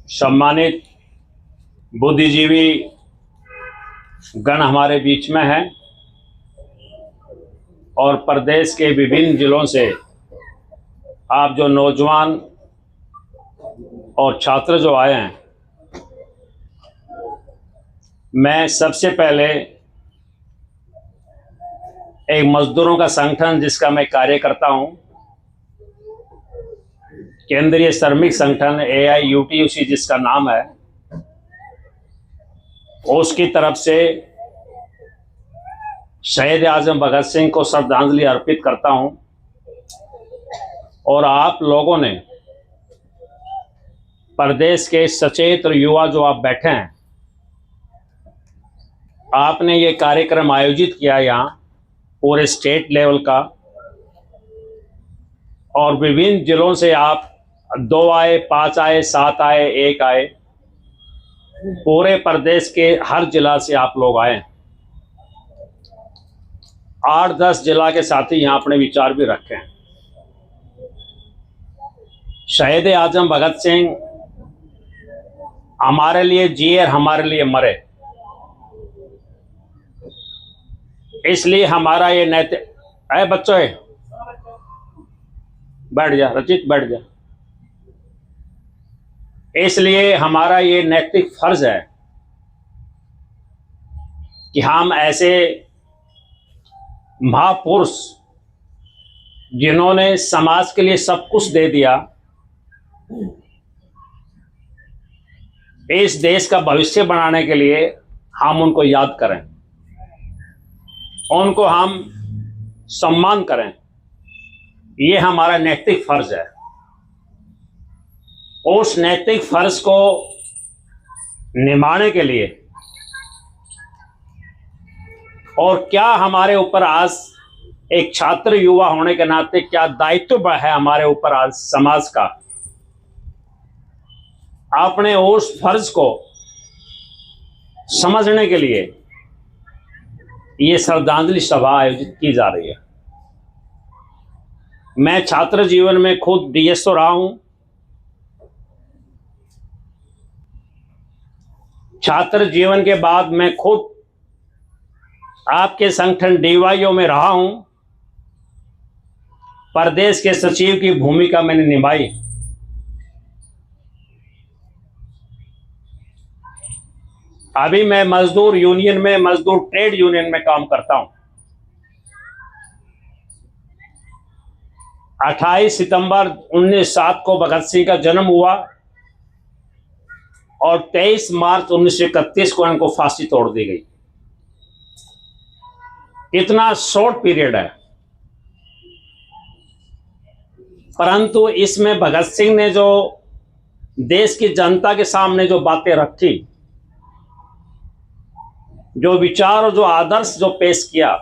सम्मानित बुद्धिजीवी गण हमारे बीच में हैं और प्रदेश के विभिन्न जिलों से आप जो नौजवान और छात्र जो आए हैं, मैं सबसे पहले एक मजदूरों का संगठन जिसका मैं कार्य करता हूं, केंद्रीय श्रमिक संगठन AIUTUC जिसका नाम है, उसकी तरफ से शहीद आजम भगत सिंह को श्रद्धांजलि अर्पित करता हूं। और आप लोगों ने, प्रदेश के सचेत युवा जो आप बैठे हैं, आपने ये कार्यक्रम आयोजित किया यहाँ पूरे स्टेट लेवल का, और विभिन्न जिलों से आप 2 आए, 5 आए, 7 आए, 1 आए, पूरे प्रदेश के हर जिला से आप लोग आए। 8-10 जिला के साथी यहाँ अपने विचार भी रखे हैं। शहीद आजम भगत सिंह हमारे लिए जिए और हमारे लिए मरे, इसलिए हमारा ये नैतिक, अरे बच्चों बैठ जा, रचित बैठ जा, इसलिए हमारा ये नैतिक फर्ज है कि हम ऐसे महापुरुष जिन्होंने समाज के लिए सब कुछ दे दिया, इस देश का भविष्य बनाने के लिए हम उनको याद करें, उनको हम सम्मान करें। ये हमारा नैतिक फर्ज है। उस नैतिक फर्ज को निभाने के लिए, और क्या हमारे ऊपर आज एक छात्र युवा होने के नाते क्या दायित्व है हमारे ऊपर आज समाज का, अपने उस फर्ज को समझने के लिए ये श्रद्धांजलि सभा आयोजित की जा रही है। मैं छात्र जीवन में खुद DSO रहा हूं। छात्र जीवन के बाद मैं खुद आपके संगठन DYO में रहा हूं। प्रदेश के सचिव की भूमिका मैंने निभाई। अभी मैं मजदूर यूनियन में, मजदूर ट्रेड यूनियन में काम करता हूं। 28 सितंबर 1907 को भगत सिंह का जन्म हुआ और 23 मार्च 1931 को इनको फांसी तोड़ दी गई। इतना शॉर्ट पीरियड है, परंतु इसमें भगत सिंह ने जो देश की जनता के सामने जो बातें रखी, जो विचार और जो आदर्श जो पेश किया,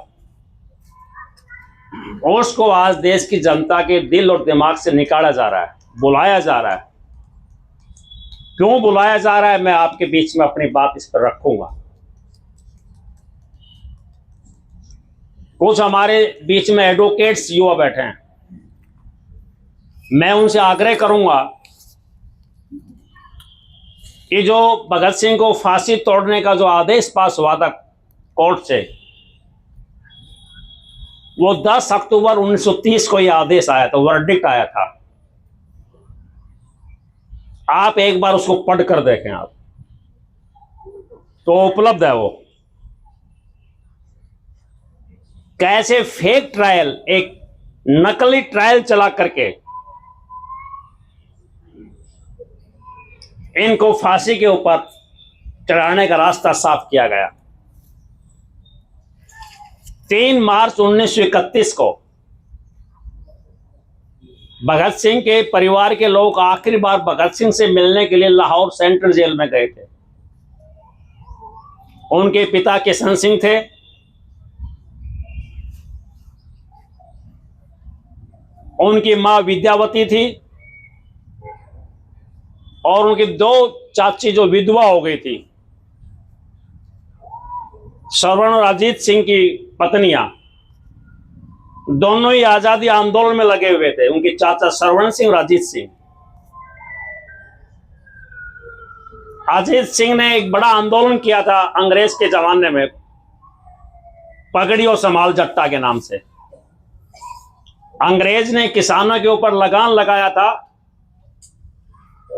उसको आज देश की जनता के दिल और दिमाग से निकाला जा रहा है, बुलाया जा रहा है। क्यों बुलाया जा रहा है, मैं आपके बीच में अपनी बात इस पर रखूंगा। कुछ हमारे बीच में एडवोकेट्स युवा बैठे हैं, मैं उनसे आग्रह करूंगा कि जो भगत सिंह को फांसी तोड़ने का जो आदेश पास हुआ था कोर्ट से, वो 10 अक्टूबर 1930 को यह आदेश आया था, वर्डिक्ट आया था। आप एक बार उसको पढ़ कर देखें, आप तो उपलब्ध है वो। कैसे फेक ट्रायल, एक नकली ट्रायल चला करके इनको फांसी के ऊपर चढ़ाने का रास्ता साफ किया गया। 3 मार्च 1931 को भगत सिंह के परिवार के लोग आखिरी बार भगत सिंह से मिलने के लिए लाहौर सेंट्रल जेल में गए थे। उनके पिता किशन सिंह थे, उनकी मां विद्यावती थी, और उनकी 2 चाची जो विधवा हो गई थी, श्रवण और अजीत सिंह की पत्नियां, दोनों ही आजादी आंदोलन में लगे हुए थे। उनके चाचा श्रवण सिंह और अजीत सिंह। अजीत सिंह ने एक बड़ा आंदोलन किया था अंग्रेज के जमाने में, पगड़ी और समाल जट्टा के नाम से। अंग्रेज ने किसानों के ऊपर लगान लगाया था,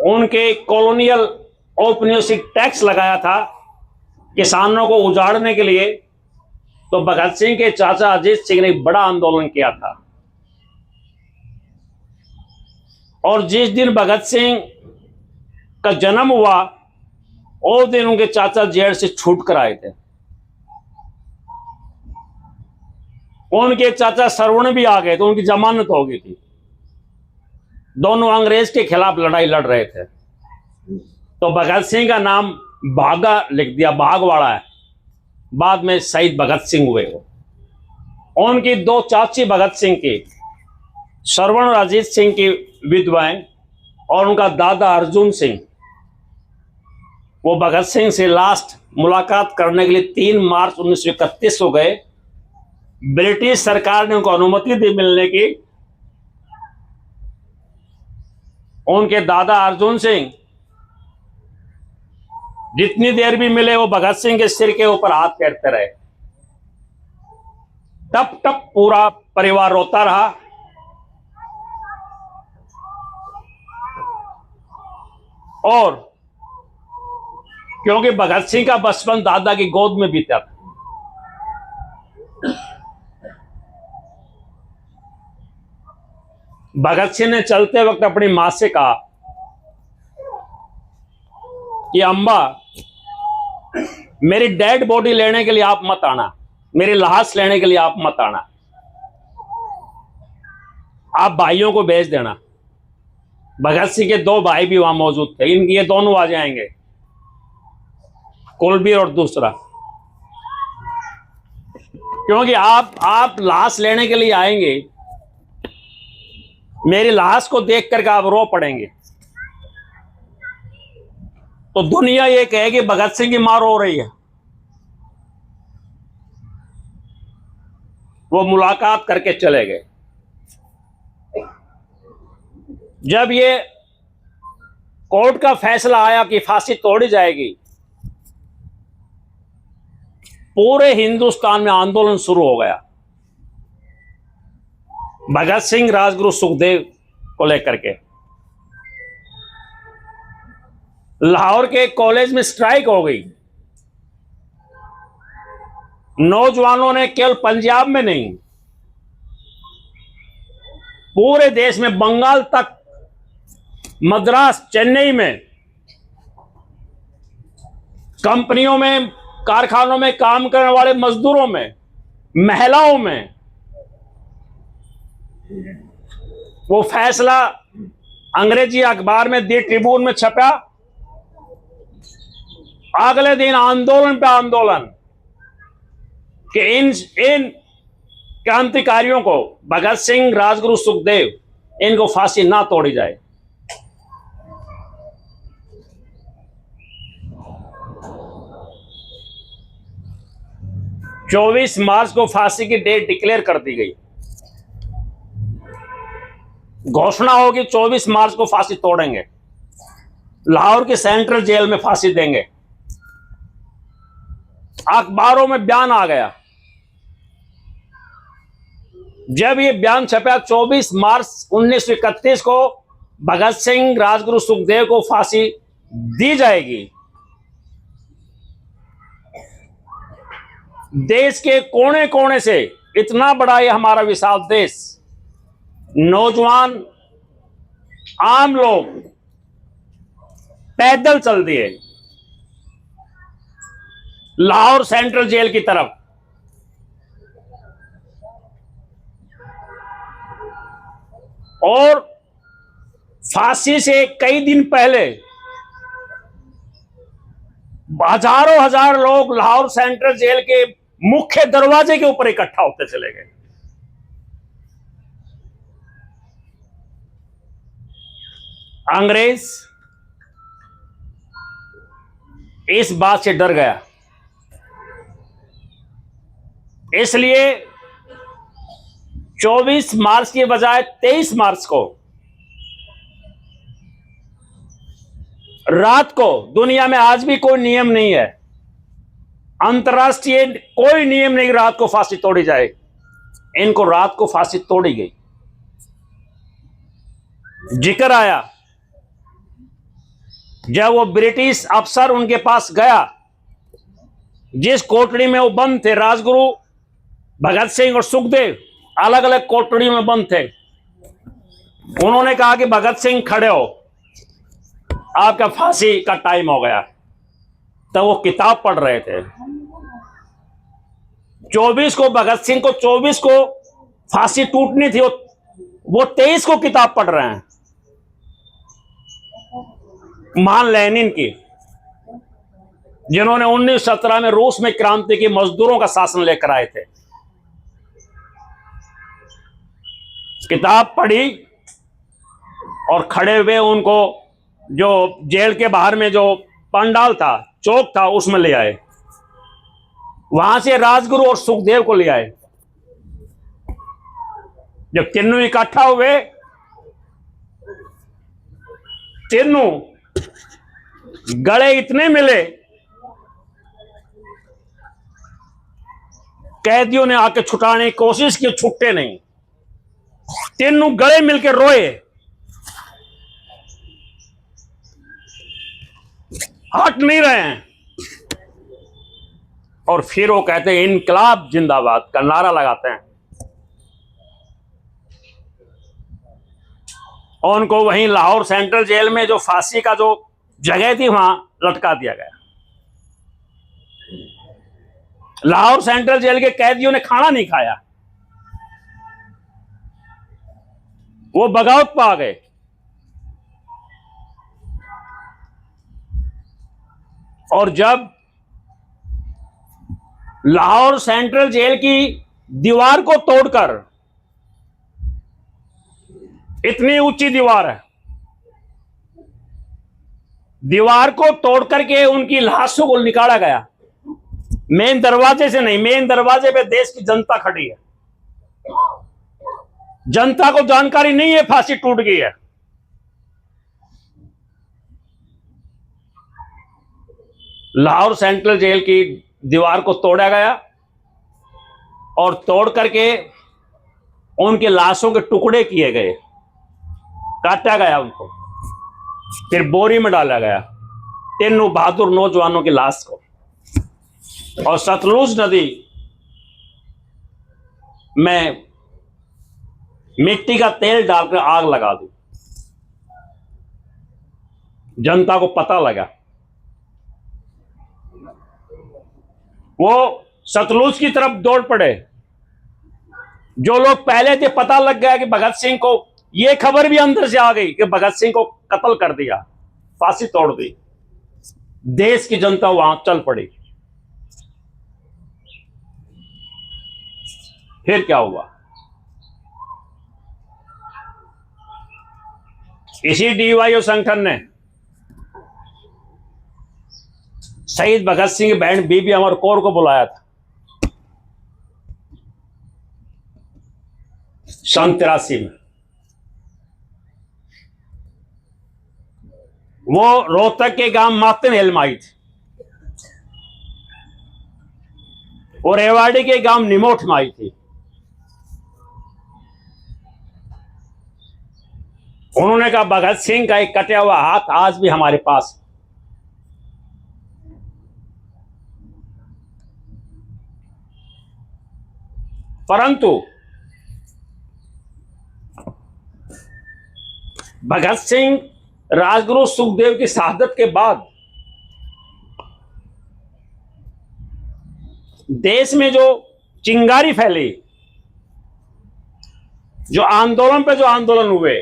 उनके कॉलोनियल औपनिवेशिक टैक्स लगाया था किसानों को उजाड़ने के लिए। तो भगत सिंह के चाचा अजीत सिंह ने एक बड़ा आंदोलन किया था, और जिस दिन भगत सिंह का जन्म हुआ उस दिन उनके चाचा जेल से छूट कर आए थे। उनके चाचा सरवण भी आ गए तो उनकी जमानत हो गई थी। दोनों अंग्रेज के खिलाफ लड़ाई लड़ रहे थे। तो भगत सिंह का नाम भागा लिख दिया, भागवाड़ा है। बाद में शहीद भगत सिंह हुए वो। उनकी दो चाची भगत सिंह की, सरवण और अजीत सिंह की विधवाएं, और उनका दादा अर्जुन सिंह, वो भगत सिंह से लास्ट मुलाकात करने के लिए 3 मार्च 1931 को गए। ब्रिटिश सरकार ने उनको अनुमति दी मिलने की। उनके दादा अर्जुन सिंह जितनी देर भी मिले वो भगत सिंह के सिर के ऊपर हाथ फेरते रहे। टप टप पूरा परिवार रोता रहा। और क्योंकि भगत सिंह का बचपन दादा की गोद में बीता था। भगत सिंह ने चलते वक्त अपनी मां से कहा कि अम्मा, मेरी डेड बॉडी लेने के लिए आप मत आना, मेरी लाश लेने के लिए आप मत आना, आप भाइयों को भेज देना। भगत सिंह के 2 भाई भी वहां मौजूद थे, इनके ये दोनों आ जाएंगे, कुलबीर और दूसरा। क्योंकि आप लाश लेने के लिए आएंगे, मेरी लाश को देख करके आप रो पड़ेंगे, तो दुनिया ये कहेगी भगत सिंह की मां रो रही है। वो मुलाकात करके चले गए। जब ये कोर्ट का फैसला आया कि फांसी तोड़ी जाएगी, पूरे हिंदुस्तान में आंदोलन शुरू हो गया भगत सिंह, राजगुरु सुखदेव को लेकर के। लाहौर के कॉलेज में स्ट्राइक हो गई। नौजवानों ने केवल पंजाब में नहीं, पूरे देश में, बंगाल तक, मद्रास, चेन्नई में, कंपनियों में, कारखानों में काम करने वाले मजदूरों में, महिलाओं में, वो फैसला अंग्रेजी अखबार में दी ट्रिब्यून में छपा। अगले दिन आंदोलन पे आंदोलन कि इन क्रांतिकारियों को, भगत सिंह, राजगुरु सुखदेव, इनको फांसी ना तोड़ी जाए। चौबीस मार्च को फांसी की डेट डिक्लेयर कर दी गई। घोषणा होगी 24 मार्च को फांसी तोड़ेंगे, लाहौर की सेंट्रल जेल में फांसी देंगे। अखबारों में बयान आ गया। जब ये बयान छपा 24 मार्च 1931 को भगत सिंह, राजगुरु सुखदेव को फांसी दी जाएगी। देश के कोने कोने से, इतना बड़ा ये हमारा विशाल देश, नौजवान, आम लोग पैदल चल दिए लाहौर सेंट्रल जेल की तरफ। और फांसी से कई दिन पहले हजारों हजार लोग लाहौर सेंट्रल जेल के मुख्य दरवाजे के ऊपर इकट्ठा होते चले गए। अंग्रेज इस बात से डर गया, इसलिए 24 मार्च के बजाय 23 मार्च को रात को दुनिया में आज भी कोई नियम नहीं है, अंतर्राष्ट्रीय कोई नियम नहीं, रात को फांसी तोड़ी जाए। इनको रात को फांसी तोड़ी गई। जिक्र आया जब वो ब्रिटिश अफसर उनके पास गया, जिस कोठड़ी में वो बंद थे, राजगुरु भगत सिंह और सुखदेव अलग अलग कोठड़ी में बंद थे। उन्होंने कहा कि भगत सिंह खड़े हो, आपका फांसी का टाइम हो गया। तब वो किताब पढ़ रहे थे। 24 को भगत सिंह को 24 को फांसी टूटनी थी, वो 23 को किताब पढ़ रहे हैं महान लेनिन की, जिन्होंने 1917 में रूस में क्रांति की मजदूरों का शासन लेकर आए थे। किताब पढ़ी और खड़े हुए उनको जो जेल के बाहर में जो पंडाल था, चौक था, उसमें ले आए। वहां से राजगुरु और सुखदेव को ले आए। जब तीनों इकट्ठा हुए, तीनों गले इतने मिले, कैदियों ने आके छुटाने की कोशिश की, छुट्टे नहीं। तीनों गले मिलकर रोए, हट नहीं रहे हैं। और फिर वो कहते हैं इनकलाब जिंदाबाद का नारा लगाते हैं, और उनको वहीं लाहौर सेंट्रल जेल में जो फांसी का जो जगह थी वहां लटका दिया गया। लाहौर सेंट्रल जेल के कैदियों ने खाना नहीं खाया, वो बगावत पर आ गए। और जब लाहौर सेंट्रल जेल की दीवार को तोड़कर, इतनी ऊंची दीवार है, दीवार को तोड़ करके उनकी लाशों को निकाला गया। मेन दरवाजे से नहीं, मेन दरवाजे पे देश की जनता खड़ी है। जनता को जानकारी नहीं है फांसी टूट गई है। लाहौर सेंट्रल जेल की दीवार को तोड़ा गया और तोड़ करके उनके लाशों के टुकड़े किए गए, काटा गया उनको, फिर बोरी में डाला गया तीनों बहादुर नौजवानों की लाश को, और सतलुज नदी में मिट्टी का तेल डालकर आग लगा दी। जनता को पता लगा, वो सतलुज की तरफ दौड़ पड़े। जो लोग पहले थे, पता लग गया कि भगत सिंह को, ये खबर भी अंदर से आ गई कि भगत सिंह को कत्ल कर दिया, फांसी तोड़ दी। देश की जनता वहां चल पड़ी। फिर क्या हुआ? इसी डीवाईओ संगठन ने शहीद भगत सिंह की बहन बीबी अमर कौर को बुलाया था 1983 में। वो रोहतक के गांव मातनहेल में आई थी और रेवाड़ी के गांव निमोठ में आई थी। उन्होंने कहा भगत सिंह का एक कटा हुआ हाथ आज भी हमारे पास है। परंतु भगत सिंह, राजगुरु सुखदेव की शहादत के बाद देश में जो चिंगारी फैली, जो आंदोलन पे जो आंदोलन हुए,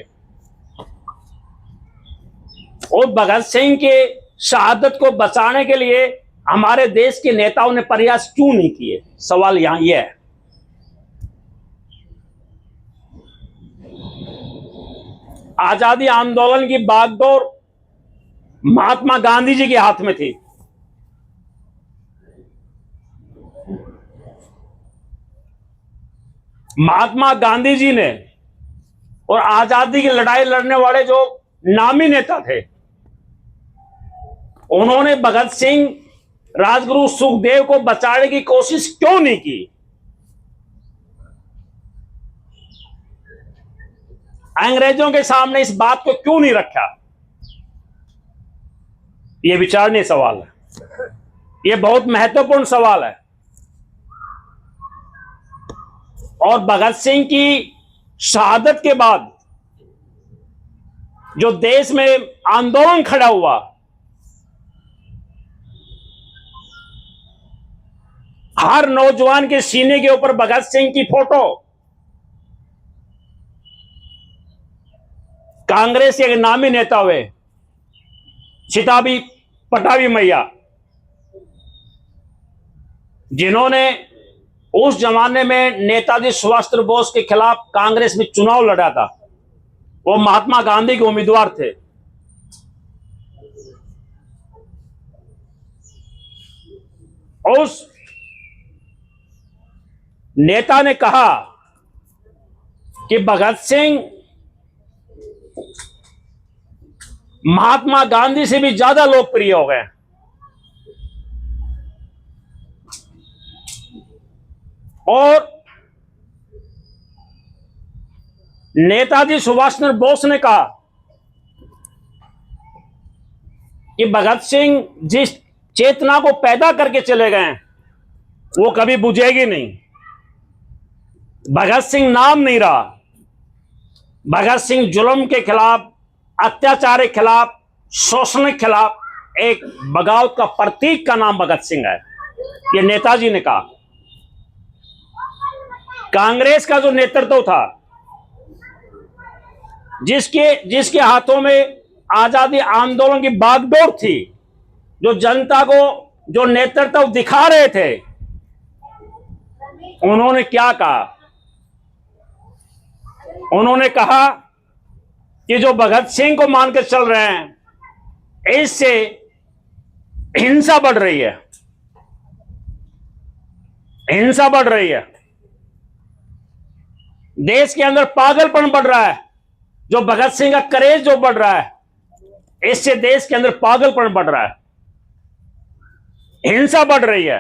और भगत सिंह के शहादत को बचाने के लिए हमारे देश के नेताओं ने प्रयास क्यों नहीं किए? सवाल यहां यह है। आजादी आंदोलन की बागडोर महात्मा गांधी जी के हाथ में थी। महात्मा गांधी जी ने और आजादी की लड़ाई लड़ने वाले जो नामी नेता थे, उन्होंने भगत सिंह, राजगुरु सुखदेव को बचाने की कोशिश क्यों नहीं की? अंग्रेजों के सामने इस बात को क्यों नहीं रखा? यह विचारणीय सवाल है, यह बहुत महत्वपूर्ण सवाल है। और भगत सिंह की शहादत के बाद जो देश में आंदोलन खड़ा हुआ, हर नौजवान के सीने के ऊपर भगत सिंह की फोटो, कांग्रेस के एक नामी नेता हुए सीताबी पटाभी मैया, जिन्होंने उस जमाने में नेताजी सुभाष चंद्र बोस के खिलाफ कांग्रेस में चुनाव लड़ा था, वो महात्मा गांधी के उम्मीदवार थे। उस नेता ने कहा कि भगत सिंह महात्मा गांधी से भी ज्यादा लोकप्रिय हो गए। और नेताजी सुभाष चंद्र बोस ने कहा कि भगत सिंह जिस चेतना को पैदा करके चले गए वो कभी बुझेगी नहीं। भगत सिंह नाम नहीं रहा, भगत सिंह जुल्म के खिलाफ, अत्याचार के खिलाफ, शोषण के खिलाफ एक बगावत का प्रतीक का नाम भगत सिंह है, ये नेताजी ने कहा। कांग्रेस का जो नेतृत्व था, जिसके हाथों में आजादी आंदोलन की बागडोर थी, जो जनता को जो नेतृत्व दिखा रहे थे, उन्होंने क्या कहा? उन्होंने कहा कि जो भगत सिंह को मानकर चल रहे हैं, इससे हिंसा बढ़ रही है, हिंसा बढ़ रही है, देश के अंदर पागलपन बढ़ रहा है। जो भगत सिंह का करेज जो बढ़ रहा है, इससे देश के अंदर पागलपन बढ़ रहा है, हिंसा बढ़ रही है।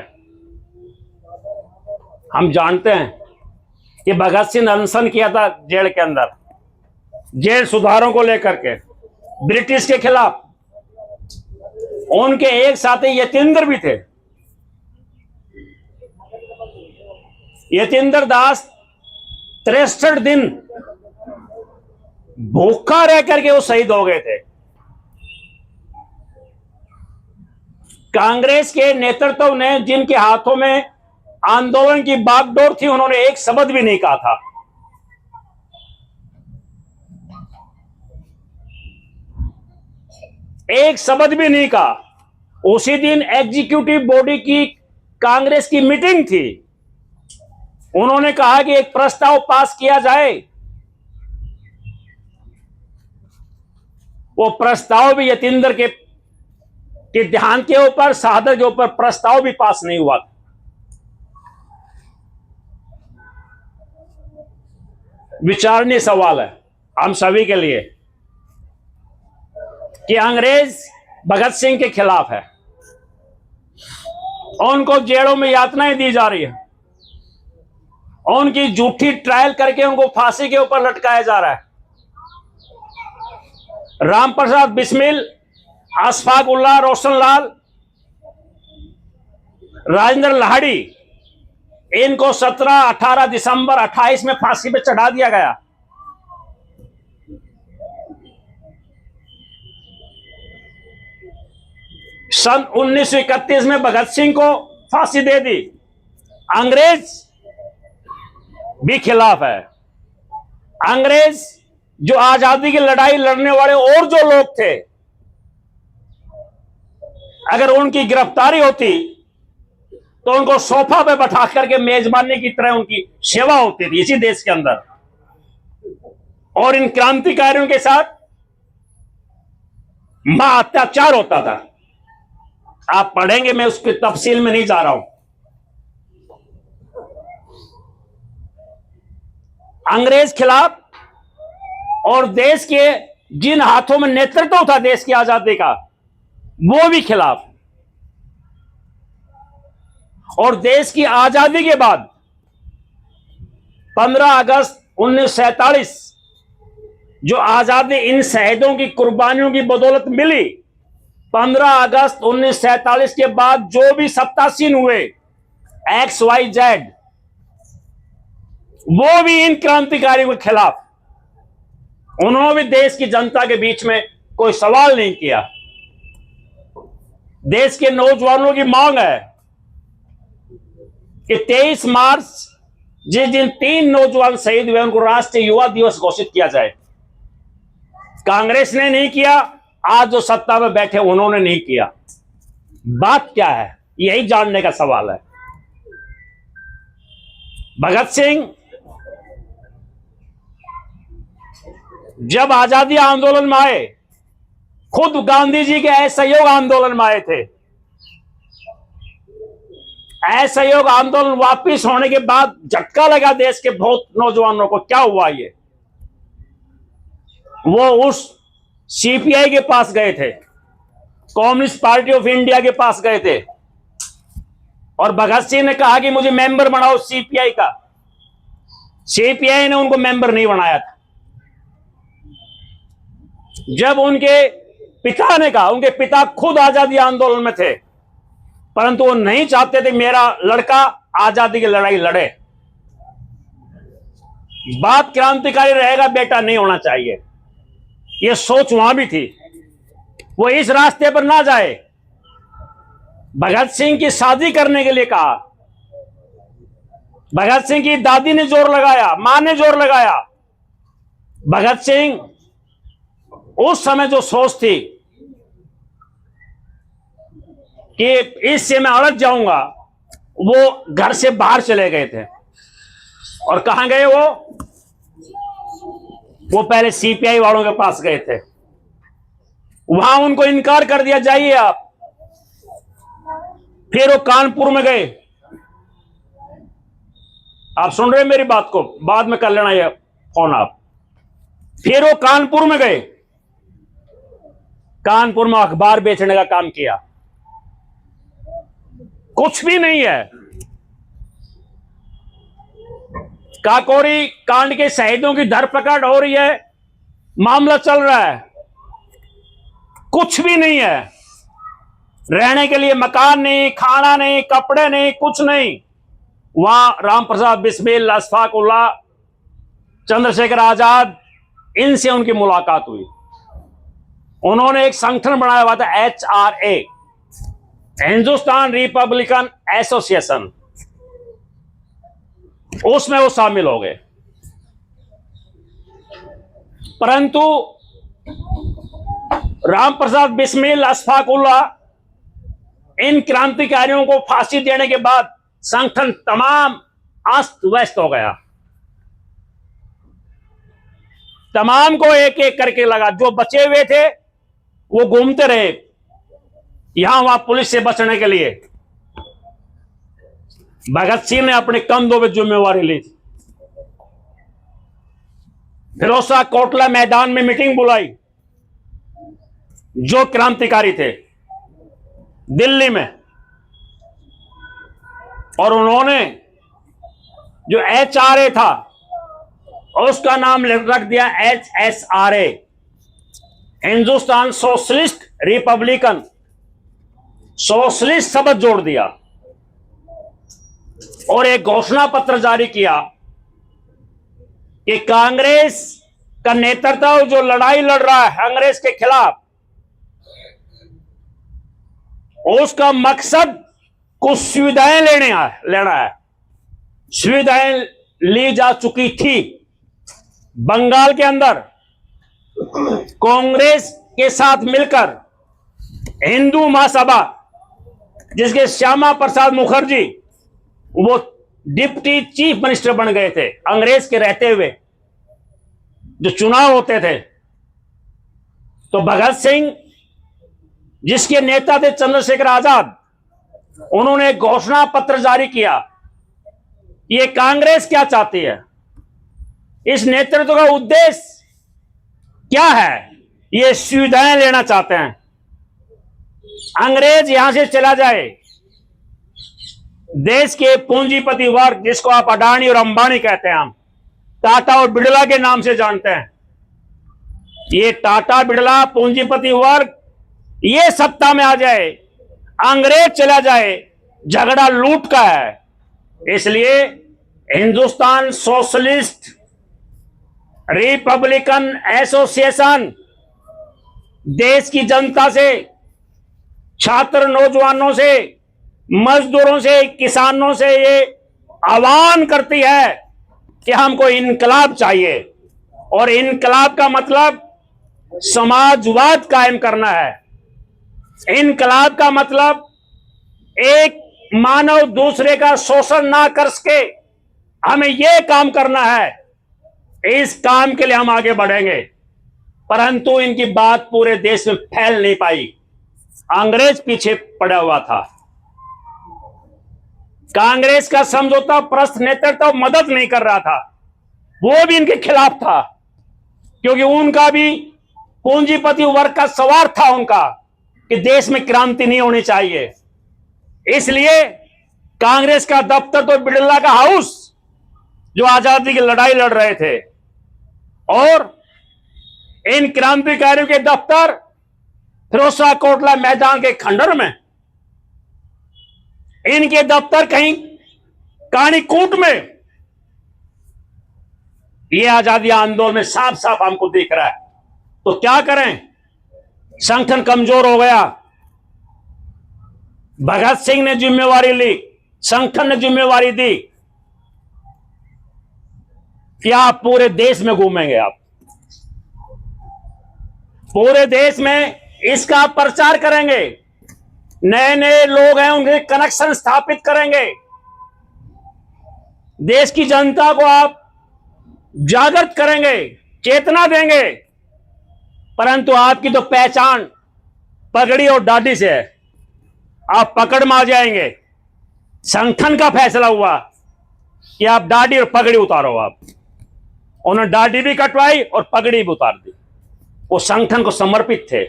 हम जानते हैं कि भगत सिंह ने अनशन किया था जेल के अंदर, जेल सुधारों को लेकर के, ब्रिटिश के खिलाफ। उनके एक साथी यतीन्द्र भी थे। यतीन्द्र दास 63 दिन भूखा रह करके वो शहीद हो गए थे। कांग्रेस के नेतृत्व ने, जिनके हाथों में आंदोलन की बागडोर थी, उन्होंने एक शब्द भी नहीं कहा था। एक शब्द भी नहीं कहा। उसी दिन एग्जीक्यूटिव बॉडी की कांग्रेस की मीटिंग थी, उन्होंने कहा कि एक प्रस्ताव पास किया जाए। वो प्रस्ताव भी यतीन्द्र के ध्यान के ऊपर, शहादत के ऊपर प्रस्ताव भी पास नहीं हुआ। विचारणीय सवाल है हम सभी के लिए कि अंग्रेज भगत सिंह के खिलाफ है, उनको जेलों में यातनाएं दी जा रही है, उनकी झूठी ट्रायल करके उनको फांसी के ऊपर लटकाया जा रहा है। राम प्रसाद बिस्मिल, अशफाक उल्लाह, रोशन लाल, राजेंद्र लाहिड़ी, इनको 17, 18 दिसंबर 28 में फांसी पे चढ़ा दिया गया। सन 1931 में भगत सिंह को फांसी दे दी। अंग्रेज भी खिलाफ है। अंग्रेज जो आजादी की लड़ाई लड़ने वाले और जो लोग थे, अगर उनकी गिरफ्तारी होती तो उनको सोफा पे बैठा करके मेजबानी की तरह उनकी सेवा होती थी इसी देश के अंदर, और इन क्रांतिकारियों के साथ मां अत्याचार होता था। आप पढ़ेंगे, मैं उसकी तफसील में नहीं जा रहा हूं। अंग्रेज खिलाफ और देश के जिन हाथों में नेतृत्व था देश की आजादी का, वो भी खिलाफ। और देश की आजादी के बाद 15 अगस्त 1947 जो आजादी इन शहीदों की कुर्बानियों की बदौलत मिली, 15 अगस्त 1947 के बाद जो भी सत्तासीन हुए XYZ, वो भी इन क्रांतिकारियों के खिलाफ। उन्होंने भी देश की जनता के बीच में कोई सवाल नहीं किया। देश के नौजवानों की मांग है कि 23 मार्च जिस दिन 3 नौजवान शहीद हुए उनको राष्ट्रीय युवा दिवस घोषित किया जाए। कांग्रेस ने नहीं किया, आज जो सत्ता में बैठे उन्होंने नहीं किया। बात क्या है, यही जानने का सवाल है। भगत सिंह जब आजादी आंदोलन में आए, खुद गांधी जी के असहयोग आंदोलन में आए थे। असहयोग आंदोलन वापिस होने के बाद झटका लगा देश के बहुत नौजवानों को। क्या हुआ ये? वो उस CPI के पास गए थे, कम्युनिस्ट पार्टी ऑफ इंडिया के पास गए थे, और भगत सिंह ने कहा कि मुझे मेंबर बनाओ CPI का। CPI ने उनको मेंबर नहीं बनाया था। जब उनके पिता ने कहा, उनके पिता खुद आजादी आंदोलन में थे, परंतु वो नहीं चाहते थे मेरा लड़का आजादी की लड़ाई लड़े। बाप क्रांतिकारी रहेगा, बेटा नहीं होना चाहिए, ये सोच वहां भी थी। वो इस रास्ते पर ना जाए। भगत सिंह की शादी करने के लिए कहा। भगत सिंह की दादी ने जोर लगाया, मां ने जोर लगाया। भगत सिंह उस समय जो सोच थी कि इससे मैं अलग जाऊंगा, वो घर से बाहर चले गए थे। और कहां गए वो पहले CPI वालों के पास गए थे। वहां उनको इनकार कर दिया, जाइए आप। फिर वो कानपुर में गए। आप सुन रहे हैं मेरी बात को? बाद में कर लेना ये फोन आप। फिर वो कानपुर में गए। कानपुर में अखबार बेचने का काम किया। कुछ भी नहीं है। काकोरी कांड के शहीदों की धरपकड़ हो रही है, मामला चल रहा है, कुछ भी नहीं है। रहने के लिए मकान नहीं, खाना नहीं, कपड़े नहीं, कुछ नहीं। वहां राम प्रसाद बिस्मिल, अशफाक उल्लाह, चंद्रशेखर आजाद, इनसे उनकी मुलाकात हुई। उन्होंने एक संगठन बनाया हुआ था HRA, हिंदुस्तान रिपब्लिकन एसोसिएशन, उसमें वो शामिल हो गए। परंतु राम प्रसाद बिस्मिल, अशफाक उल्लाह, इन क्रांतिकारियों को फांसी देने के बाद संगठन तमाम अस्त व्यस्त हो गया। तमाम को एक एक करके लगा। जो बचे हुए थे वो घूमते रहे यहां वहां पुलिस से बचने के लिए। भगत सिंह ने अपने कंधों पर जिम्मेवारी ली। फिरोजशाह कोटला मैदान में मीटिंग बुलाई। जो क्रांतिकारी थे दिल्ली में, और उन्होंने जो HRA था उसका नाम रख दिया HSRA, Hindustan socialist Republican, socialist शब्द जोड़ दिया और एक घोषणा पत्र जारी किया कि कांग्रेस का नेतृत्व जो लड़ाई लड़ रहा है अंग्रेज के खिलाफ, उसका मकसद कुछ सुविधाएं लेना है। सुविधाएं ली जा चुकी थी। बंगाल के अंदर कांग्रेस के साथ मिलकर हिंदू महासभा, जिसके श्यामा प्रसाद मुखर्जी वो डिप्टी चीफ मिनिस्टर बन गए थे अंग्रेज के रहते हुए, जो चुनाव होते थे, तो भगत सिंह जिसके नेता थे चंद्रशेखर आजाद, उन्होंने एक घोषणा पत्र जारी किया। ये कांग्रेस क्या चाहती है, इस नेतृत्व का उद्देश्य क्या है, ये सुविधाएं लेना चाहते हैं। अंग्रेज यहां से चला जाए, देश के पूंजीपति वर्ग, जिसको आप अडानी और अंबानी कहते हैं, हम टाटा और बिड़ला के नाम से जानते हैं, ये टाटा बिड़ला पूंजीपति वर्ग ये सत्ता में आ जाए, अंग्रेज चला जाए, झगड़ा लूट का है। इसलिए हिंदुस्तान सोशलिस्ट रिपब्लिकन एसोसिएशन देश की जनता से, छात्र नौजवानों से, मजदूरों से, किसानों से ये आह्वान करती है कि हमको इनकलाब चाहिए, और इनकलाब का मतलब समाजवाद कायम करना है। इनकलाब का मतलब एक मानव दूसरे का शोषण ना कर सके, हमें यह काम करना है। इस काम के लिए हम आगे बढ़ेंगे, परंतु इनकी बात पूरे देश में फैल नहीं पाई। अंग्रेज पीछे पड़ा हुआ था, कांग्रेस का समझौता प्रस्थ नेतृत्व मदद नहीं कर रहा था, वो भी इनके खिलाफ था, क्योंकि उनका भी पूंजीपति वर्ग का सवार था उनका कि देश में क्रांति नहीं होनी चाहिए। इसलिए कांग्रेस का दफ्तर तो बिड़ला का हाउस, जो आजादी की लड़ाई लड़ रहे थे, और इन क्रांतिकारियों के दफ्तर फिरोजशाह कोटला मैदान के खंडर में, इनके दफ्तर कहीं कानीकूट में। ये आजादी आंदोलन में साफ साफ हमको दिख रहा है। तो क्या करें? संगठन कमजोर हो गया। भगत सिंह ने जिम्मेवारी ली, संगठन ने जिम्मेवारी दी कि आप पूरे देश में घूमेंगे, आप पूरे देश में इसका प्रचार करेंगे, नए नए लोग हैं उनके कनेक्शन स्थापित करेंगे, देश की जनता को आप जागृत करेंगे, चेतना देंगे। परंतु आपकी तो पहचान पगड़ी और दाढ़ी से है, आप पकड़ में आ जाएंगे। संगठन का फैसला हुआ कि आप दाढ़ी और पगड़ी उतारो। आप उन्होंने दाढ़ी भी कटवाई और पगड़ी भी उतार दी। वो संगठन को समर्पित थे,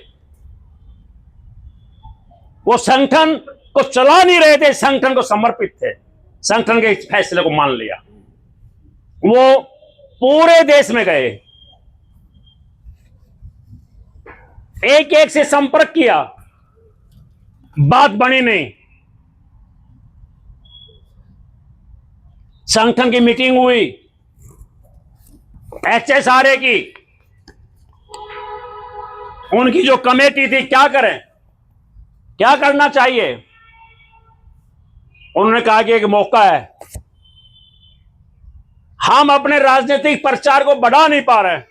वो संगठन को चला नहीं रहे थे, संगठन को समर्पित थे, संगठन के इस फैसले को मान लिया। वो पूरे देश में गए, एक एक से संपर्क किया, बात बनी नहीं। संगठन की मीटिंग हुई, एचएसआरए की, उनकी जो कमेटी थी, क्या करें, क्या करना चाहिए। उन्होंने कहा कि एक मौका है, हम अपने राजनीतिक प्रचार को बढ़ा नहीं पा रहे हैं,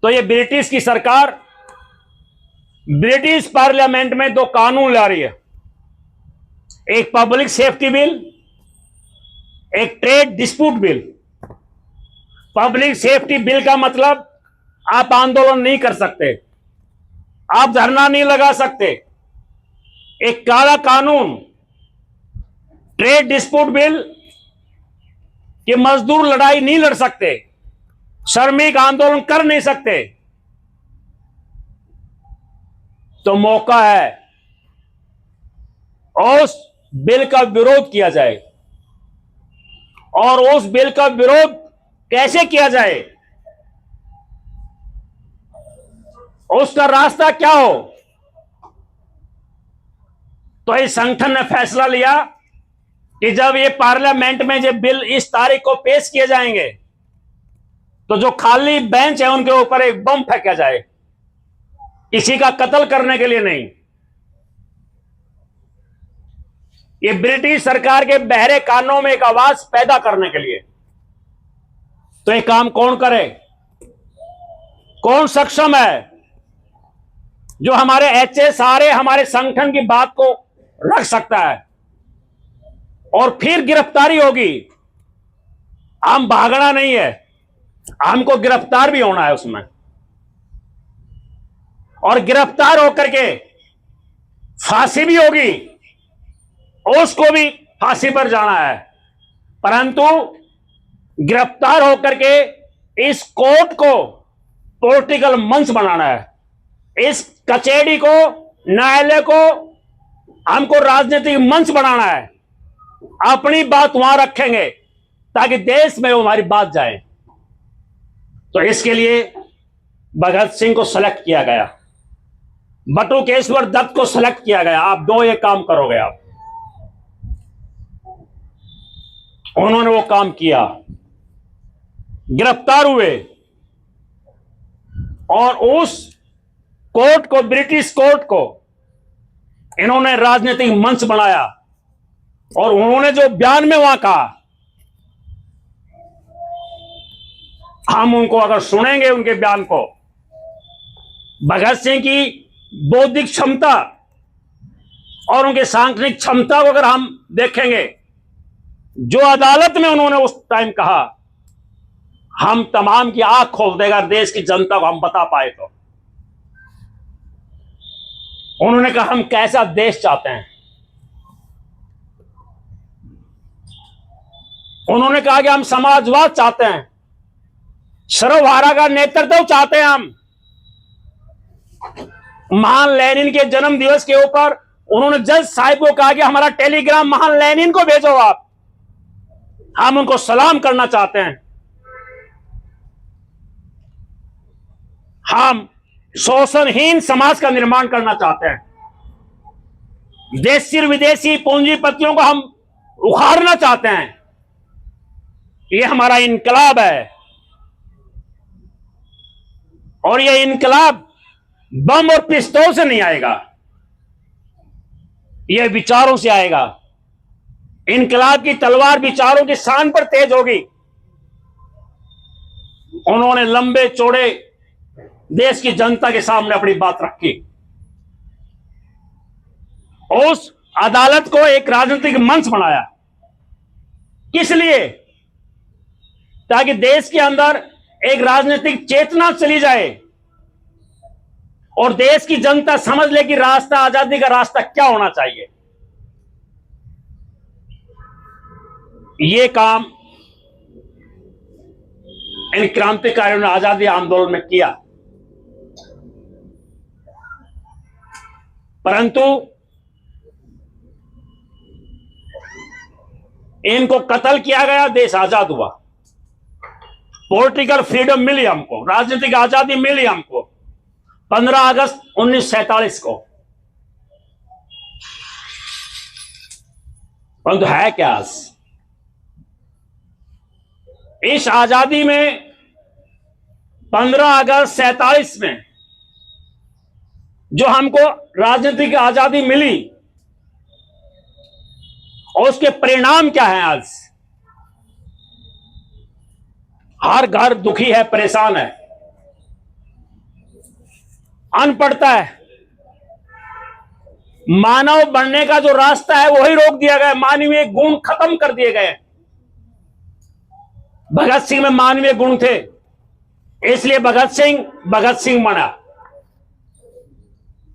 तो ये ब्रिटिश की सरकार ब्रिटिश पार्लियामेंट में दो कानून ला रही है, एक पब्लिक सेफ्टी बिल, एक trade dispute bill. Public safety bill का मतलब आप आंदोलन नहीं कर सकते, आप धरना नहीं लगा सकते। एक काला कानून ट्रेड डिस्प्यूट बिल कि मजदूर लड़ाई नहीं लड़ सकते, श्रमिक आंदोलन कर नहीं सकते। तो मौका है उस बिल का विरोध किया जाए, और उस बिल का विरोध कैसे किया जाए, उसका रास्ता क्या हो। तो इस संगठन ने फैसला लिया कि जब ये पार्लियामेंट में ये बिल इस तारीख को पेश किए जाएंगे, तो जो खाली बेंच है उनके ऊपर एक बम फेंका जाए, किसी का कत्ल करने के लिए नहीं। ये ब्रिटिश सरकार के बहरे कानों में एक आवाज पैदा करने के लिए। तो ये काम कौन करे, कौन सक्षम है, जो हमारे एचएसआरए हमारे संगठन की बात को रख सकता है। और फिर गिरफ्तारी होगी, हम भागना नहीं है, हमको गिरफ्तार भी होना है उसमें, और गिरफ्तार होकर के फांसी भी होगी, उसको भी फांसी पर जाना है। परंतु गिरफ्तार होकर के इस कोर्ट को पॉलिटिकल मंच बनाना है, इस कचहरी को न्यायालय को हमको राजनीतिक मंच बनाना है, अपनी बात वहां रखेंगे ताकि देश में वो हमारी बात जाए। तो इसके लिए भगत सिंह को सेलेक्ट किया गया, बटुकेश्वर दत्त को सेलेक्ट किया गया। आप दो ये काम करोगे आप। उन्होंने वो काम किया, गिरफ्तार हुए और उस कोर्ट को, ब्रिटिश कोर्ट को इन्होंने राजनीतिक मंच बनाया। और उन्होंने जो बयान में वहां कहा, हम उनको अगर सुनेंगे उनके बयान को, भगत सिंह की बौद्धिक क्षमता और उनके सांगठनिक क्षमता को अगर हम देखेंगे, जो अदालत में उन्होंने उस टाइम कहा, हम तमाम की आंख खोल देगा देश की जनता को हम बता पाए तो। उन्होंने कहा हम कैसा देश चाहते हैं। उन्होंने कहा कि हम समाजवाद चाहते हैं, सर्वहारा का नेतृत्व चाहते हैं हम। महान लेनिन के जन्म दिवस के ऊपर उन्होंने जज साहिब को कहा कि हमारा टेलीग्राम महान लेनिन को भेजो आप, हम उनको सलाम करना चाहते हैं। हम शोषणहीन समाज का निर्माण करना चाहते हैं। देशी विदेशी पूंजीपतियों को हम उखाड़ना चाहते हैं। ये हमारा इनकलाब है और ये इनकलाब बम और पिस्तौल से नहीं आएगा, ये विचारों से आएगा। इनकलाब की तलवार विचारों की शान पर तेज होगी। उन्होंने लंबे चौड़े देश की जनता के सामने अपनी बात रखी। उस अदालत को एक राजनीतिक मंच बनाया। किस लिए? ताकि देश के अंदर एक राजनीतिक चेतना चली जाए और देश की जनता समझ ले कि रास्ता, आजादी का रास्ता क्या होना चाहिए। यह काम इन क्रांतिकारियों ने आजादी आंदोलन में किया। परंतु इनको कत्ल किया गया, देश आजाद हुआ, पॉलिटिकल फ्रीडम मिली हमको, राजनीतिक आजादी मिली हमको 15 अगस्त 1947 को। परंतु है क्या? इस आजादी में 15 अगस्त 47 में जो हमको राजनीतिक आजादी मिली, और उसके परिणाम क्या है? आज हर घर दुखी है, परेशान है, अनपढ़ता है। मानव बनने का जो रास्ता है वही रोक दिया गया, मानवीय गुण खत्म कर दिए गए। भगत सिंह में मानवीय गुण थे, इसलिए भगत सिंह बना।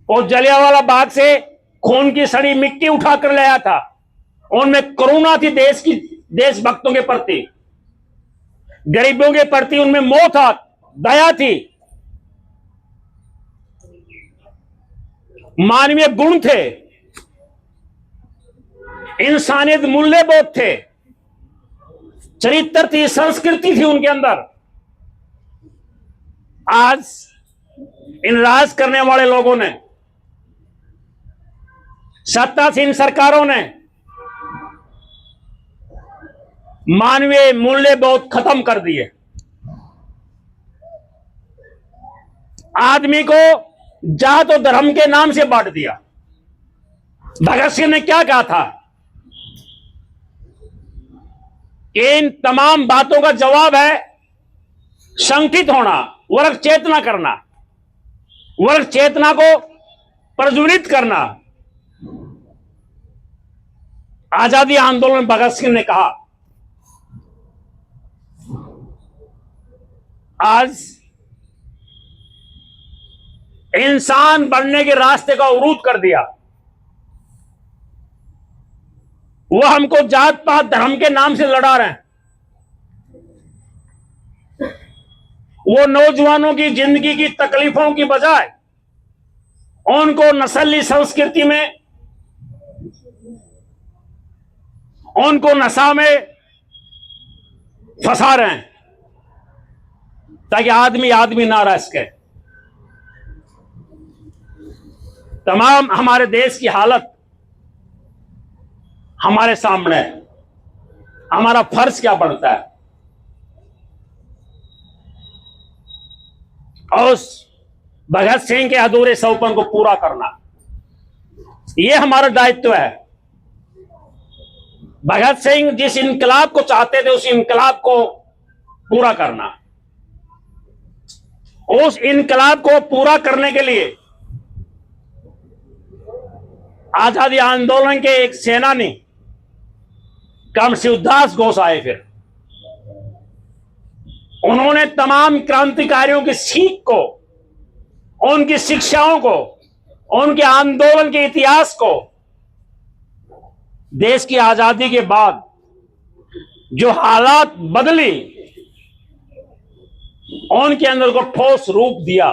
और जलियांवाला बाग से खून की सड़ी मिट्टी उठाकर लाया था। उनमें करुणा थी देशभक्तों के प्रति, गरीबों के प्रति उनमें मोह था, दया थी, मानवीय गुण थे, इंसानियत मूल्यबोध थे, चरित्र थी, संस्कृति थी उनके अंदर। आज इन राज करने वाले लोगों ने, सत्तासीन सरकारों ने मानवीय मूल्य बहुत खत्म कर दिए। आदमी को जात और धर्म के नाम से बांट दिया। भगत सिंह ने क्या कहा था? इन तमाम बातों का जवाब है संगठित होना, वर्ग चेतना करना, वर्ग चेतना को प्रज्वलित करना। आजादी आंदोलन में भगत सिंह ने कहा, आज इंसान बनने के रास्ते का अवरोध कर दिया। वो हमको जात पात धर्म के नाम से लड़ा रहे हैं। वो नौजवानों की जिंदगी की तकलीफों की बजाय उनको नस्ली संस्कृति में, उनको नशा में फंसा रहे हैं ताकि आदमी आदमी ना रह सके। तमाम हमारे देश की हालत हमारे सामने है। हमारा फर्ज क्या बनता है? और उस भगत सिंह के अधूरे सपन को पूरा करना, यह हमारा दायित्व है। भगत सिंह जिस इनकलाब को चाहते थे, उस इनकलाब को पूरा करना। उस इनकलाब को पूरा करने के लिए आजादी आंदोलन के एक सेनानी कम शिवदास घोष आए। फिर उन्होंने तमाम क्रांतिकारियों की सीख को, उनकी शिक्षाओं को, उनके आंदोलन के इतिहास को, देश की आजादी के बाद जो हालात बदली, उनके अंदर को ठोस रूप दिया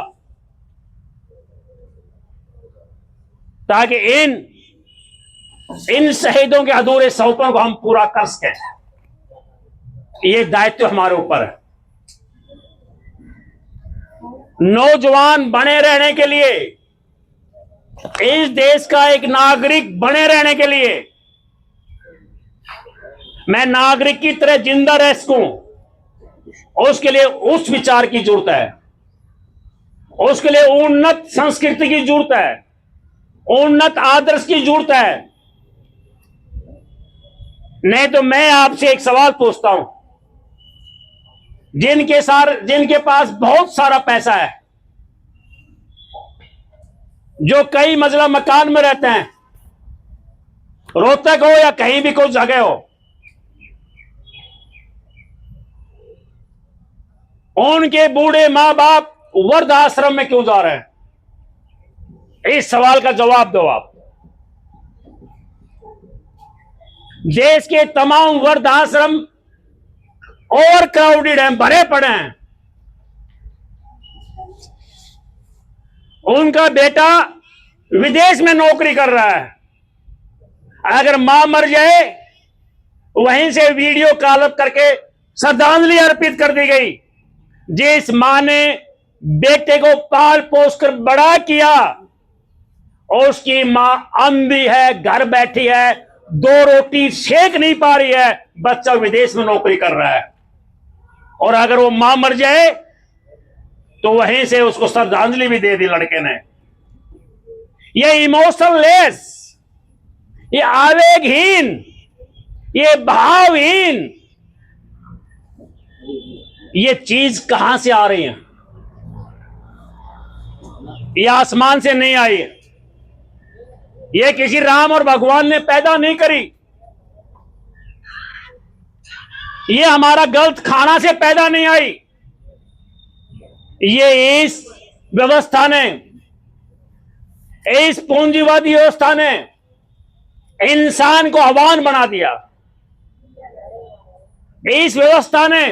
ताकि इन शहीदों के अधूरे सपनों को हम पूरा कर सकें। ये दायित्व हमारे ऊपर है। नौजवान बने रहने के लिए, इस देश का एक नागरिक बने रहने के लिए, मैं नागरिक की तरह जिंदा रह सकूं, उसके लिए उस विचार की जरूरत है, उसके लिए उन्नत संस्कृति की जरूरत है, उन्नत आदर्श की जरूरत है। नहीं तो मैं आपसे एक सवाल पूछता हूं, जिनके पास बहुत सारा पैसा है, जो कई मंजिला मकान में रहते हैं, रोहतक हो या कहीं भी कोई जगह हो, उनके बूढ़े मां बाप वृद्ध आश्रम में क्यों जा रहे हैं? इस सवाल का जवाब दो आप। देश के तमाम वृद्ध आश्रम ओवर क्राउडेड हैं, भरे पड़े हैं। उनका बेटा विदेश में नौकरी कर रहा है, अगर मां मर जाए वहीं से वीडियो कॉल करके श्रद्धांजलि अर्पित कर दी गई। जिस मां ने बेटे को पाल पोस कर बड़ा किया, उसकी मां अंधी है, घर बैठी है, 2 रोटी सेक नहीं पा रही है, बच्चा विदेश में नौकरी कर रहा है, और अगर वो मां मर जाए तो वहीं से उसको श्रद्धांजलि भी दे दी लड़के ने। ये इमोशनलेस, ये आवेगहीन, ये भावहीन, ये चीज कहां से आ रही है? ये आसमान से नहीं आई है, ये किसी राम और भगवान ने पैदा नहीं करी, ये हमारा गलत खाना से पैदा नहीं आई। ये इस व्यवस्था ने, इस पूंजीवादी व्यवस्था ने इंसान को हवान बना दिया। इस व्यवस्था ने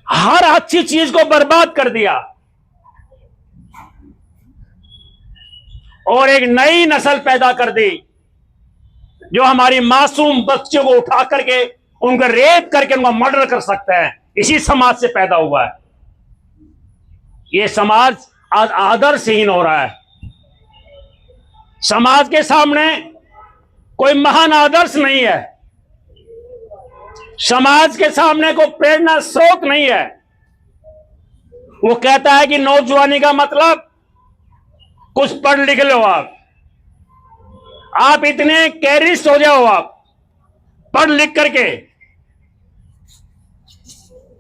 हर अच्छी चीज को बर्बाद कर दिया और एक नई नस्ल पैदा कर दी जो हमारी मासूम बच्चों को उठा करके उनका रेप करके उनका मर्डर कर सकते हैं। इसी समाज से पैदा हुआ है। यह समाज आज आदर्शहीन हो रहा है। समाज के सामने कोई महान आदर्श नहीं है, समाज के सामने कोई प्रेरणा स्रोत नहीं है। वो कहता है कि नौजवानी का मतलब कुछ पढ़ लिख लो, आप इतने कैरिस्ट हो जाओ, आप पढ़ लिख करके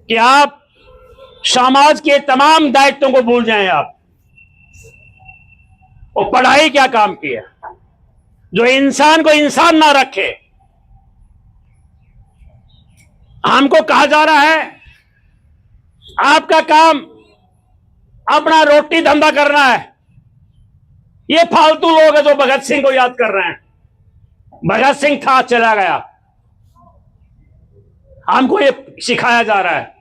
कि आप समाज के तमाम दायित्वों को भूल जाएं। आप वो पढ़ाई क्या काम की है जो इंसान को इंसान ना रखे? हमको कहा जा रहा है आपका काम अपना रोटी धंधा करना है। ये फालतू लोग हैं जो भगत सिंह को याद कर रहे हैं। भगत सिंह था, चला गया। हमको ये सिखाया जा रहा है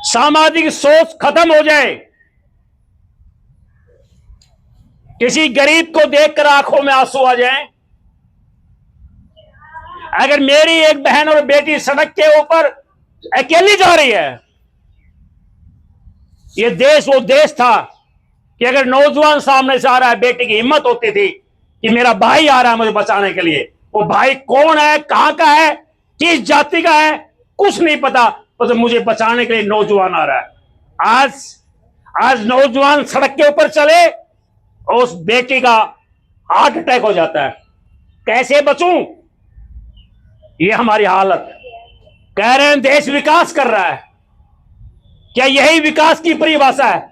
सामाजिक सोच खत्म हो जाए, किसी गरीब को देखकर आंखों में आंसू आ जाएं। अगर मेरी एक बहन और बेटी सड़क के ऊपर अकेली जा रही है, ये देश वो देश था कि अगर नौजवान सामने से आ रहा है, बेटी की हिम्मत होती थी कि मेरा भाई आ रहा है मुझे बचाने के लिए। वो भाई कौन है, कहां का है, किस जाति का है, कुछ नहीं पता, बस मुझे बचाने के लिए नौजवान आ रहा है। आज नौजवान सड़क के ऊपर चले और उस बेटी का हार्ट अटैक हो जाता है। कैसे बचूं? ये हमारी हालत है। कह रहे हैं देश विकास कर रहा है, क्या यही विकास की परिभाषा है?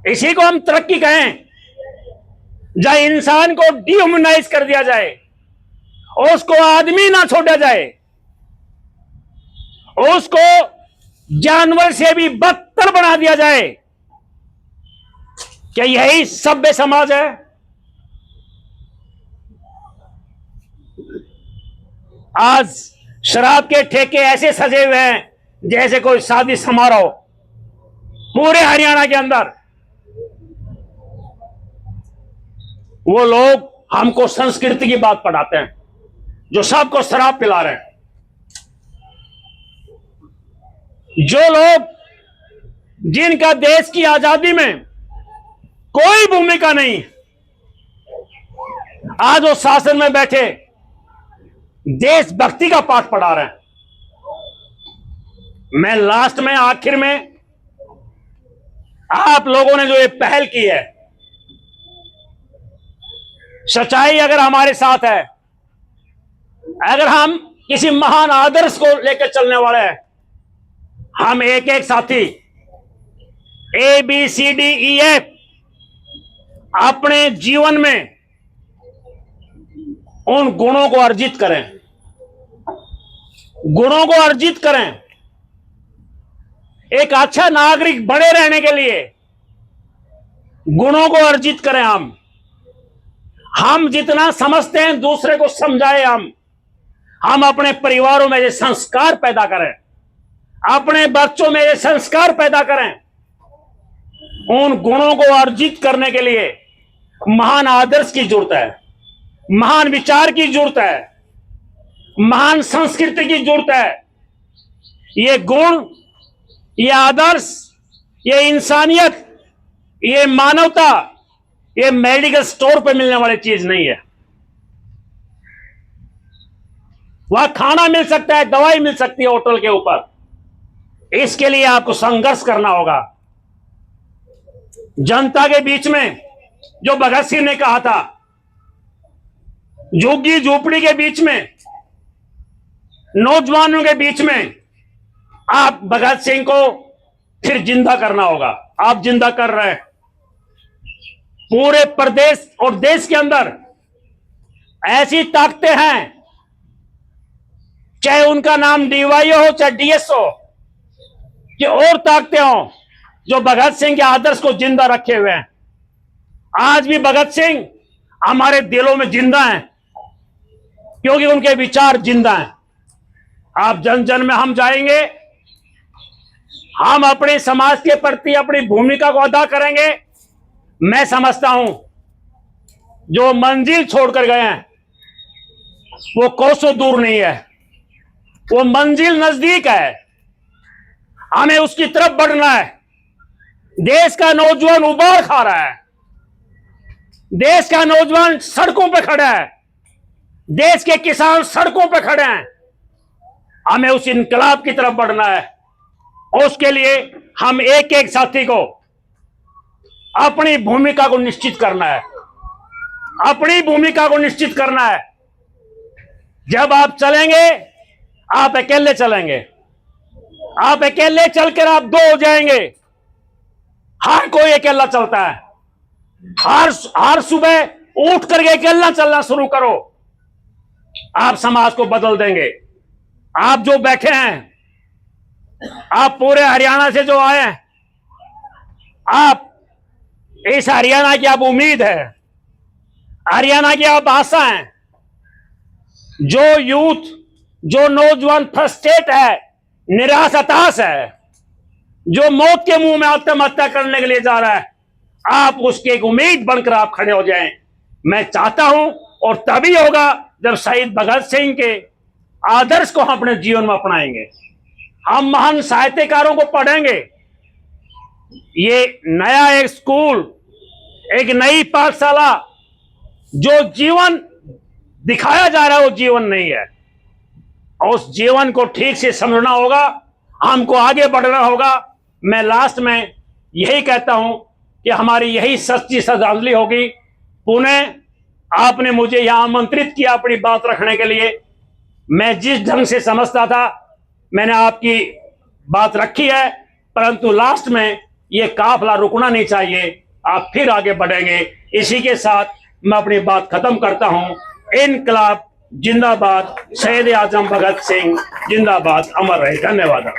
इसी को हम तरक्की कहें, जहां इंसान को डिह्यूमनाइज कर दिया जाए और उसको आदमी ना छोड़ा जाए, उसको जानवर से भी बदतर बना दिया जाए, क्या यही सभ्य समाज है? आज शराब के ठेके ऐसे सजे हुए हैं जैसे कोई शादी समारोह पूरे हरियाणा के अंदर। वो लोग हमको संस्कृति की बात पढ़ाते हैं जो सबको शराब पिला रहे हैं। जो लोग, जिनका देश की आजादी में कोई भूमिका नहीं, आज वो शासन में बैठे देशभक्ति का पाठ पढ़ा रहे हैं। मैं लास्ट में, आखिर में, आप लोगों ने जो ये पहल की है, सच्चाई अगर हमारे साथ है, अगर हम किसी महान आदर्श को लेकर चलने वाले हैं, हम एक एक साथी ABCDEF अपने जीवन में उन गुणों को अर्जित करें, गुणों को अर्जित करें। एक अच्छा नागरिक बने रहने के लिए गुणों को अर्जित करें। हम जितना समझते हैं दूसरे को समझाएं। हम अपने परिवारों में ये संस्कार पैदा करें, अपने बच्चों में ये संस्कार पैदा करें। उन गुणों को अर्जित करने के लिए महान आदर्श की जरूरत है, महान विचार की जरूरत है, महान संस्कृति की जरूरत है। ये गुण, ये आदर्श, ये इंसानियत, ये मानवता, ये मेडिकल स्टोर पे मिलने वाली चीज नहीं है। वहां खाना मिल सकता है, दवाई मिल सकती है होटल के ऊपर। इसके लिए आपको संघर्ष करना होगा। जनता के बीच में, जो भगत सिंह ने कहा था, झुग्गी झोपड़ी के बीच में, नौजवानों के बीच में, आप भगत सिंह को फिर जिंदा करना होगा। आप जिंदा कर रहे हैं। पूरे प्रदेश और देश के अंदर ऐसी ताकतें हैं, चाहे उनका नाम DYO हो चाहे DS हो, कि और ताकतें हो जो भगत सिंह के आदर्श को जिंदा रखे हुए हैं। आज भी भगत सिंह हमारे दिलों में जिंदा हैं क्योंकि उनके विचार जिंदा हैं। आप जन जन में हम जाएंगे, हम अपने समाज के प्रति अपनी भूमिका को अदा करेंगे। मैं समझता हूं जो मंजिल छोड़कर गए हैं वो कोसों दूर नहीं है, वो मंजिल नजदीक है। हमें उसकी तरफ बढ़ना है। देश का नौजवान उबाल खा रहा है, देश का नौजवान सड़कों पे खड़ा है, देश के किसान सड़कों पे खड़े हैं। हमें उस इनकलाब की तरफ बढ़ना है। और उसके लिए हम एक एक साथी को अपनी भूमिका को निश्चित करना है, अपनी भूमिका को निश्चित करना है। जब आप चलेंगे, आप अकेले चलेंगे, आप अकेले चलकर आप दो हो जाएंगे। हर कोई अकेला चलता है। हर सुबह उठ करके अकेला चलना शुरू करो, आप समाज को बदल देंगे। आप जो बैठे हैं, आप पूरे हरियाणा से जो आए हैं, आप इस हरियाणा की आप उम्मीद है, हरियाणा की आप आशा हैं। जो यूथ, जो नौजवान फ्रस्ट्रेट है, निराश हताश है, जो मौत के मुंह में आत्महत्या करने के लिए जा रहा है, आप उसकी एक उम्मीद बनकर आप खड़े हो जाएं। मैं चाहता हूं और तभी होगा जब शहीद भगत सिंह के आदर्श को हम अपने जीवन में अपनाएंगे, हम महान साहित्यकारों को पढ़ेंगे। ये नया एक स्कूल, एक नई पाठशाला, जो जीवन दिखाया जा रहा है वो जीवन नहीं है, और उस जीवन को ठीक से समझना होगा, हमको आगे बढ़ना होगा। मैं लास्ट में यही कहता हूं कि हमारी यही सच्ची श्रद्धांजलि होगी। पुनः आपने मुझे यहां आमंत्रित किया अपनी बात रखने के लिए। मैं जिस ढंग से समझता था मैंने आपकी बात रखी है, परंतु लास्ट में ये काफिला रुकना नहीं चाहिए, आप फिर आगे बढ़ेंगे। इसी के साथ मैं अपनी बात खत्म करता हूं। इनकलाब जिंदाबाद, शहीद आजम भगत सिंह जिंदाबाद, अमर रहे। धन्यवाद।